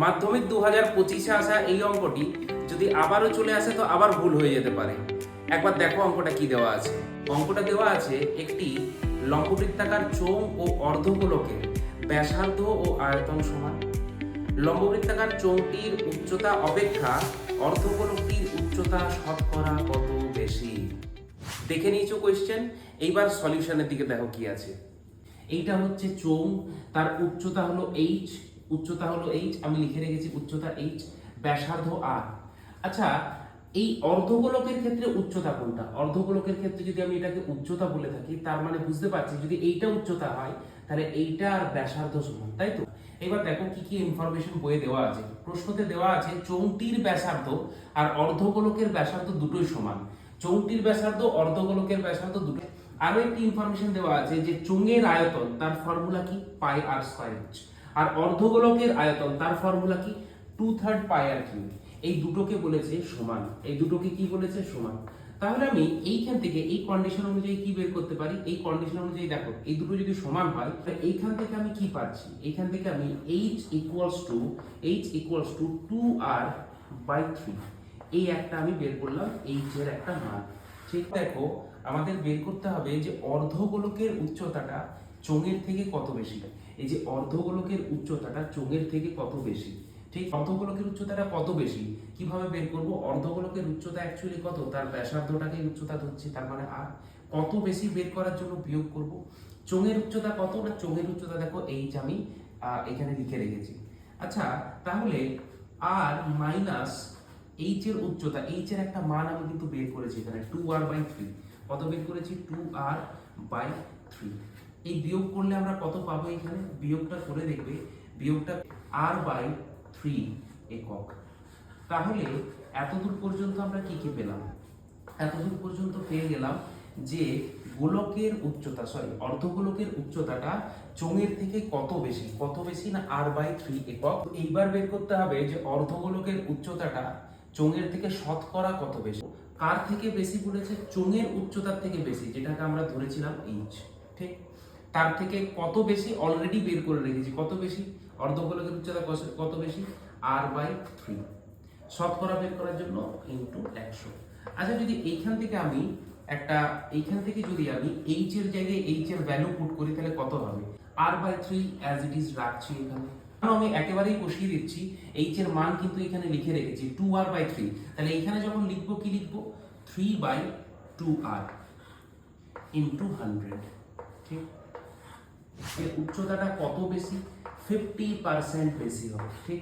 মাধ্যমিক 2025-এ আসা এই অঙ্কটি যদি আবারও চলে আসে তো আবার ভুল হয়ে যেতে পারে। একবার দেখো অঙ্কটা কি দেওয়া আছে। অঙ্কটা দেওয়া আছে একটি লম্ববৃত্তাকার চোঙ ও অর্ধগোলকের ব্যাসার্ধ ও আয়তন সমান। লম্ববৃত্তাকার চোঙটির উচ্চতা অপেক্ষা অর্ধগোলকটির উচ্চতা শতকরা কত বেশি? দেখে নিয়েছো কোয়েশ্চেন, এইবার সলিউশনের দিকে দেখো কি আছে। এইটা হচ্ছে চোঙ, তার উচ্চতা হলো এইচ, আমি লিখে রেখেছি উচ্চতা এইচ, ব্যাসার্ধ আর। আচ্ছা, এই অর্ধগোলকের ক্ষেত্রে উচ্চতা কোনটা? অর্ধগোলকের ক্ষেত্রে যদি আমি এটাকে উচ্চতা বলে থাকি তার মানে বুঝতে পারছি যদি এইটা উচ্চতা হয় তাহলে এইটা আর ব্যাসার্ধ সমান, তাই তো? এবার দেখো কি কি ইনফরমেশন বইয়ে দেওয়া আছে। প্রশ্নতে দেওয়া আছে চোঙটির ব্যাসার্ধ আর অর্ধগোলকের ব্যাসার্ধ দুটোই সমান। চোঙটির ব্যাসার্ধ অর্ধগোলকের ব্যাসার্ধ দুটো। আরো একটি ইনফরমেশন দেওয়া আছে যে চোঙের আয়তন তার ফর্মুলা কি পাই আর স্কয়ার এইচ, আর অর্ধগোলকের আয়তন তার ফর্মুলা কি 2/3 পাই আর কিউব। এই দুটোকে বলেছে সমান, এই দুটোকে কি বলেছে সমান। তাহলে আমি এইখান থেকে এই কন্ডিশন অনুযায়ী কি বের করতে পারি? এই কন্ডিশন অনুযায়ী দেখো এই দুটো যদি সমান হয় তাহলে এইখান থেকে আমি কি পাচ্ছি? এইখান থেকে আমি h ইকুয়ালস টু 2r/3 এই একটা আমি বের করলাম h এর একটা মান। ঠিক দেখো আমাদের বের করতে হবে যে অর্ধগোলকের উচ্চতাটা চোঙের থেকে কত বেশি। এই যে অর্ধগোলকের উচ্চতাটা চোঙের থেকে কত বেশি, ঠিক? অর্ধগোলকের উচ্চতাটা কত বেশি কিভাবে বের করব? অর্ধগোলকের উচ্চতা অ্যাকচুয়ালি কত, তার ব্যাসার্ধটাকে উচ্চতা ধরছি, তার মানে আর কত বেশি বের করার জন্য বিয়োগ করব। চোঙের উচ্চতা কত? না চোঙের উচ্চতা দেখো এইচ আমি এখানে লিখে রেখেছি। আচ্ছা, তাহলে আর মাইনাস এইচ এর উচ্চতা, এইচ এর একটা মান আমি কিন্তু বের করেছি এখানে 2r/3। কত বের করেছি? 2r/3। এই বিয়োগ করলে আমরা কত পাবো? এখানে বিয়োগটা করে দেখবে, বিয়োগটা r/3 একক। তাহলে এতদূর পর্যন্ত আমরা কি কি পেলাম? এতদূর পর্যন্ত পেয়ে গেলাম যে গোলকের উচ্চতা, অর্ধগোলকের উচ্চতাটা চোঙের থেকে কত বেশি, কত বেশি না r/3 একক। এইবার বের করতে হবে যে অর্ধগোলকের উচ্চতাটা চোঙের থেকে শতকরা কত বেশি। কার থেকে বেশি বলেছে? চোঙের উচ্চতার থেকে বেশি, যেটাকে আমরা ধরেছিলাম এইচ, ঠিক? তার থেকে কত বেশি অলরেডি বের করে রেখেছি। কত বেশি? অর্ধগোলকের উচ্চতা কত বেশি? r/3। শতকরা বের করার জন্য ইনটু 100। আচ্ছা, যদি এইখান থেকে আমি এইচ এর জায়গায় এইচ এর ভ্যালু পুট করি তাহলে কত হবে? r/3 অ্যাজ ইট ইজ রাখছি এখানে। আমি একেবারেই বসিয়ে দিচ্ছি, এইচ এর মান কিন্তু এখানে লিখে রেখেছি 2r/3। তাহলে এখানে যখন লিখবো কি লিখবো? 3/2r ইনটু 100, ঠিক? এর উচ্চতাটা কত বেশি? 50% বেশি হবে, ঠিক?